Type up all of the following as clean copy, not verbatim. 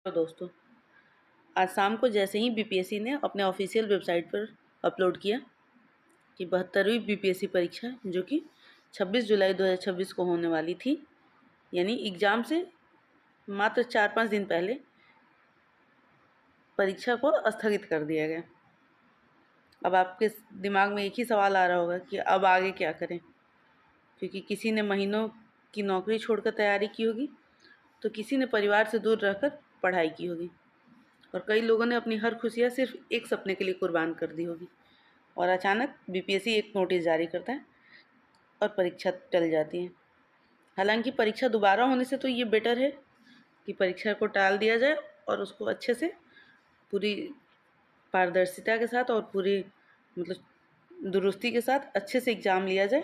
तो दोस्तों, आज शाम को जैसे ही बीपीएससी ने अपने ऑफिशियल वेबसाइट पर अपलोड किया कि 72वीं बीपीएससी परीक्षा जो कि 26 जुलाई 2026 को होने वाली थी, यानी एग्ज़ाम से मात्र 4-5 दिन पहले परीक्षा को स्थगित कर दिया गया। अब आपके दिमाग में एक ही सवाल आ रहा होगा कि अब आगे क्या करें, क्योंकि किसी ने महीनों की नौकरी छोड़कर तैयारी की होगी, तो किसी ने परिवार से दूर रहकर पढ़ाई की होगी और कई लोगों ने अपनी हर खुशियाँ सिर्फ एक सपने के लिए कुर्बान कर दी होगी। और अचानक बीपीएससी एक नोटिस जारी करता है और परीक्षा टल जाती है। हालांकि परीक्षा दोबारा होने से तो ये बेटर है कि परीक्षा को टाल दिया जाए और उसको अच्छे से पूरी पारदर्शिता के साथ और पूरी मतलब दुरुस्ती के साथ अच्छे से एग्ज़ाम लिया जाए,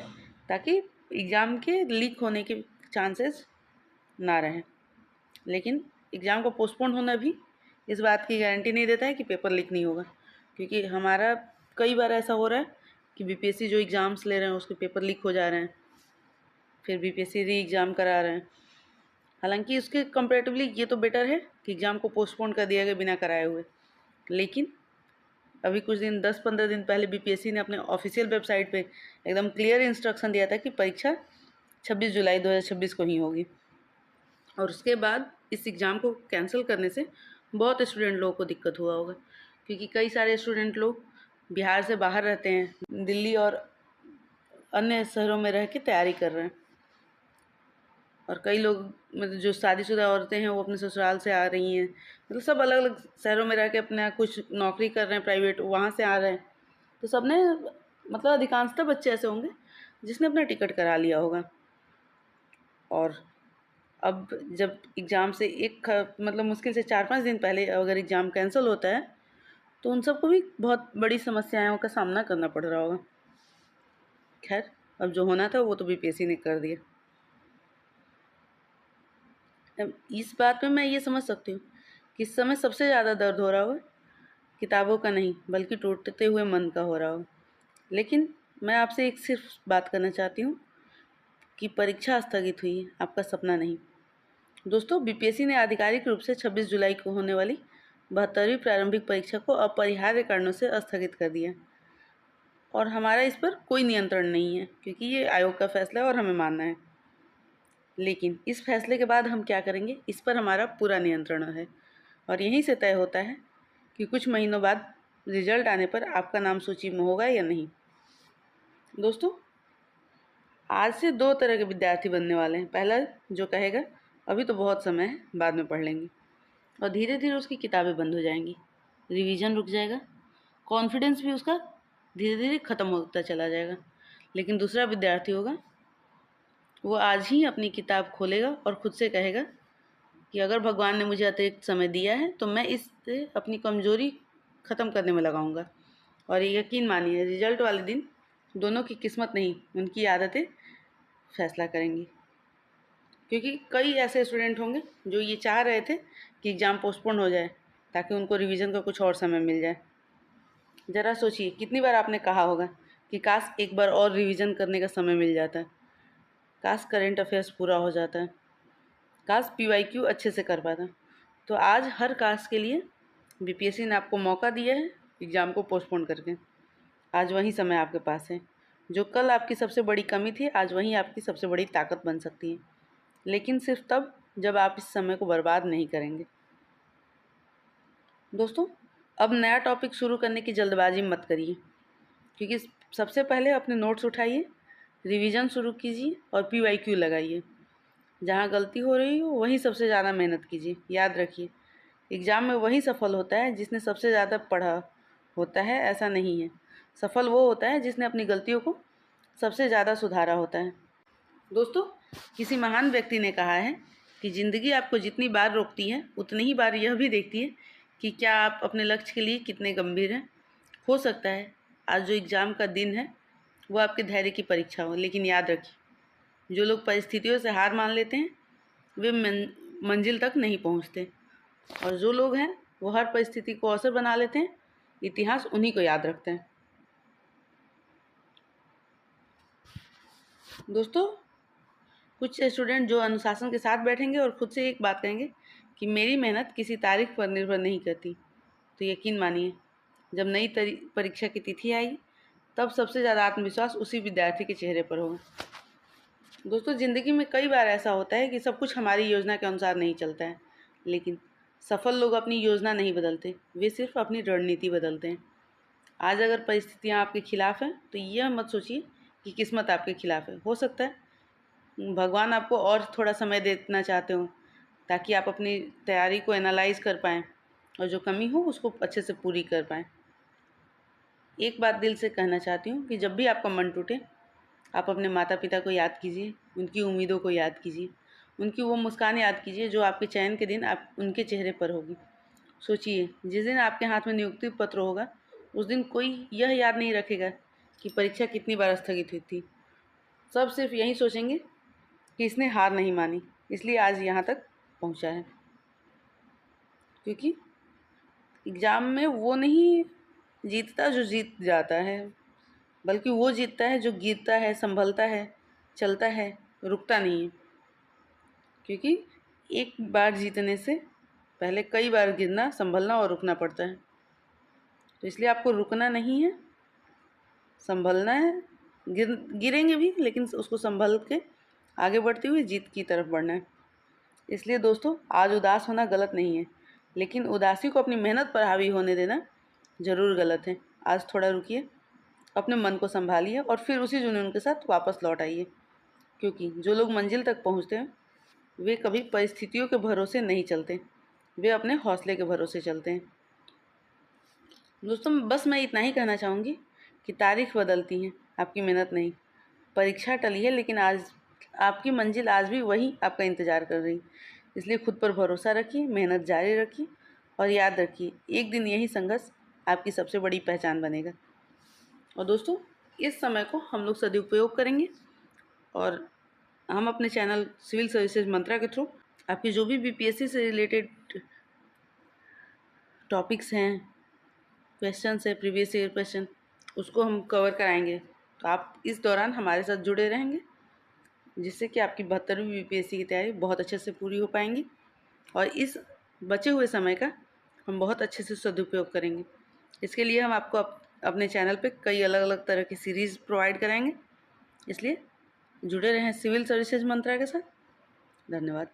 ताकि एग्ज़ाम के लीक होने के चांसेस ना रहें। लेकिन एग्ज़ाम को पोस्टपोन होना भी इस बात की गारंटी नहीं देता है कि पेपर लीक नहीं होगा, क्योंकि हमारा कई बार ऐसा हो रहा है कि बीपीएससी जो एग्ज़ाम्स ले रहे हैं उसके पेपर लीक हो जा रहे हैं, फिर बीपीएससी री एग्ज़ाम करा रहे हैं। हालांकि इसके कंपैरेटिवली ये तो बेटर है कि एग्ज़ाम को पोस्टपोन कर दिया गया बिना कराए हुए। लेकिन अभी कुछ दिन 10-15 दिन पहले बीपीएससी ने अपने ऑफिशियल वेबसाइट पे एकदम क्लियर इंस्ट्रक्शन दिया था कि परीक्षा 26 जुलाई 2026 को ही होगी। और उसके बाद इस एग्ज़ाम को कैंसिल करने से बहुत स्टूडेंट लोगों को दिक्कत हुआ होगा, क्योंकि कई सारे स्टूडेंट लोग बिहार से बाहर रहते हैं, दिल्ली और अन्य शहरों में रह के तैयारी कर रहे हैं। और कई लोग मतलब जो शादीशुदा औरतें हैं वो अपने ससुराल से आ रही हैं, मतलब सब अलग अलग शहरों में रह के अपना कुछ नौकरी कर रहे हैं प्राइवेट, वहाँ से आ रहे हैं। तो सबने मतलब अधिकांशतः बच्चे ऐसे होंगे जिसने अपना टिकट करा लिया होगा। और अब जब एग्ज़ाम से मतलब मुश्किल से 4-5 दिन पहले अगर एग्ज़ाम कैंसिल होता है, तो उन सबको भी बहुत बड़ी समस्याओं का सामना करना पड़ रहा होगा। खैर, अब जो होना था वो तो बीपीएससी ने कर दिया। अब इस बात में मैं ये समझ सकती हूँ कि इस समय सबसे ज़्यादा दर्द हो रहा होगा किताबों का नहीं, बल्कि टूटते हुए मन का हो रहा होगा। लेकिन मैं आपसे एक सिर्फ बात करना चाहती हूँ कि परीक्षा स्थगित हुई है, आपका सपना नहीं। दोस्तों, बीपीएससी ने आधिकारिक रूप से 26 जुलाई को होने वाली 72वीं प्रारंभिक परीक्षा को अपरिहार्य कारणों से स्थगित कर दिया और हमारा इस पर कोई नियंत्रण नहीं है, क्योंकि ये आयोग का फैसला है और हमें मानना है। लेकिन इस फैसले के बाद हम क्या करेंगे, इस पर हमारा पूरा नियंत्रण है और यहीं से तय होता है कि कुछ महीनों बाद रिजल्ट आने पर आपका नाम सूची में होगा या नहीं। दोस्तों, आज से दो तरह के विद्यार्थी बनने वाले हैं। पहला जो कहेगा अभी तो बहुत समय है, बाद में पढ़ लेंगे, और धीरे धीरे उसकी किताबें बंद हो जाएंगी, रिवीजन रुक जाएगा, कॉन्फिडेंस भी उसका धीरे धीरे ख़त्म होता चला जाएगा। लेकिन दूसरा विद्यार्थी होगा, वो आज ही अपनी किताब खोलेगा और ख़ुद से कहेगा कि अगर भगवान ने मुझे अतिरिक्त समय दिया है तो मैं इससे अपनी कमज़ोरी ख़त्म करने में लगाऊंगा। और यकीन मानिए, रिजल्ट वाले दिन दोनों की किस्मत नहीं, उनकी आदतें फैसला करेंगी। क्योंकि कई ऐसे स्टूडेंट होंगे जो ये चाह रहे थे कि एग्ज़ाम पोस्टपोन हो जाए ताकि उनको रिवीजन का कुछ और समय मिल जाए। ज़रा सोचिए, कितनी बार आपने कहा होगा कि काश एक बार और रिवीजन करने का समय मिल जाता है, काश करेंट अफेयर्स पूरा हो जाता है, काश पीवाईक्यू अच्छे से कर पाता। तो आज हर काश के लिए बीपीएससी ने आपको मौका दिया है एग्ज़ाम को पोस्टपोन करके। आज वही समय आपके पास है। जो कल आपकी सबसे बड़ी कमी थी, आज वही आपकी सबसे बड़ी ताकत बन सकती है, लेकिन सिर्फ तब जब आप इस समय को बर्बाद नहीं करेंगे। दोस्तों, अब नया टॉपिक शुरू करने की जल्दबाजी मत करिए, क्योंकि सबसे पहले अपने नोट्स उठाइए, रिवीजन शुरू कीजिए और पीवाईक्यू लगाइए। जहाँ गलती हो रही हो वहीं सबसे ज़्यादा मेहनत कीजिए। याद रखिए, एग्ज़ाम में वही सफल होता है जिसने सबसे ज़्यादा पढ़ा होता है, ऐसा नहीं है। सफल वो होता है जिसने अपनी गलतियों को सबसे ज़्यादा सुधारा होता है। दोस्तों, किसी महान व्यक्ति ने कहा है कि ज़िंदगी आपको जितनी बार रोकती है, उतनी ही बार यह भी देखती है कि क्या आप अपने लक्ष्य के लिए कितने गंभीर हैं। हो सकता है आज जो एग्ज़ाम का दिन है वो आपके धैर्य की परीक्षा हो, लेकिन याद रखिए, जो लोग परिस्थितियों से हार मान लेते हैं वे मंजिल तक नहीं पहुंचते, और जो लोग हैं वो हर परिस्थिति को अवसर बना लेते हैं। इतिहास उन्हीं को याद रखते हैं। दोस्तों, कुछ स्टूडेंट जो अनुशासन के साथ बैठेंगे और खुद से एक बात कहेंगे कि मेरी मेहनत किसी तारीख पर निर्भर नहीं करती, तो यकीन मानिए जब नई परीक्षा की तिथि आएगी तब सबसे ज़्यादा आत्मविश्वास उसी विद्यार्थी के चेहरे पर होगा। दोस्तों, ज़िंदगी में कई बार ऐसा होता है कि सब कुछ हमारी योजना के अनुसार नहीं चलता है, लेकिन सफल लोग अपनी योजना नहीं बदलते, वे सिर्फ अपनी रणनीति बदलते हैं। आज अगर परिस्थितियाँ आपके खिलाफ हैं तो यह मत सोचिए कि किस्मत आपके खिलाफ है। हो सकता है भगवान आपको और थोड़ा समय देना चाहते हो ताकि आप अपनी तैयारी को एनालाइज कर पाएँ और जो कमी हो उसको अच्छे से पूरी कर पाएँ। एक बात दिल से कहना चाहती हूँ कि जब भी आपका मन टूटे, आप अपने माता पिता को याद कीजिए, उनकी उम्मीदों को याद कीजिए, उनकी वो मुस्कान याद कीजिए जो आपके चयन के दिन आप उनके चेहरे पर होगी। सोचिए, जिस दिन आपके हाथ में नियुक्ति पत्र होगा उस दिन कोई यह याद नहीं रखेगा कि परीक्षा कितनी बार स्थगित हुई थी। सब सिर्फ यही सोचेंगे कि इसने हार नहीं मानी, इसलिए आज यहाँ तक पहुँचा है। क्योंकि एग्ज़ाम में वो नहीं जीतता जो जीत जाता है, बल्कि वो जीतता है जो गिरता है, संभलता है, चलता है, रुकता नहीं है। क्योंकि एक बार जीतने से पहले कई बार गिरना, संभलना और रुकना पड़ता है। तो इसलिए आपको रुकना नहीं है, संभलना है, गिरेंगे भी लेकिन उसको संभल के आगे बढ़ते हुए जीत की तरफ बढ़ना है। इसलिए दोस्तों, आज उदास होना गलत नहीं है, लेकिन उदासी को अपनी मेहनत पर हावी होने देना ज़रूर गलत है। आज थोड़ा रुकिए, अपने मन को संभालिए और फिर उसी जुनून के साथ वापस लौट आइए। क्योंकि जो लोग मंजिल तक पहुंचते हैं वे कभी परिस्थितियों के भरोसे नहीं चलते, वे अपने हौसले के भरोसे चलते हैं। दोस्तों, बस मैं इतना ही कहना चाहूँगी कि तारीख बदलती हैं, आपकी मेहनत नहीं। परीक्षा टली है लेकिन आज आपकी मंजिल आज भी वही आपका इंतज़ार कर रही। इसलिए खुद पर भरोसा रखिए, मेहनत जारी रखिए और याद रखिए एक दिन यही संघर्ष आपकी सबसे बड़ी पहचान बनेगा। और दोस्तों, इस समय को हम लोग सदुपयोग करेंगे और हम अपने चैनल सिविल सर्विसेज मंत्रा के थ्रू आपकी जो भी बीपीएससी से रिलेटेड टॉपिक्स हैं, क्वेश्चंस है, प्रीवियस ईयर क्वेश्चन, उसको हम कवर कराएंगे। तो आप इस दौरान हमारे साथ जुड़े रहेंगे, जिससे कि आपकी 72वीं बीपीएससी की तैयारी बहुत अच्छे से पूरी हो पाएंगी और इस बचे हुए समय का हम बहुत अच्छे से सदुपयोग करेंगे। इसके लिए हम आपको अपने चैनल पे कई अलग अलग तरह की सीरीज़ प्रोवाइड कराएंगे। इसलिए जुड़े रहें सिविल सर्विसेज मंत्रा के साथ। धन्यवाद।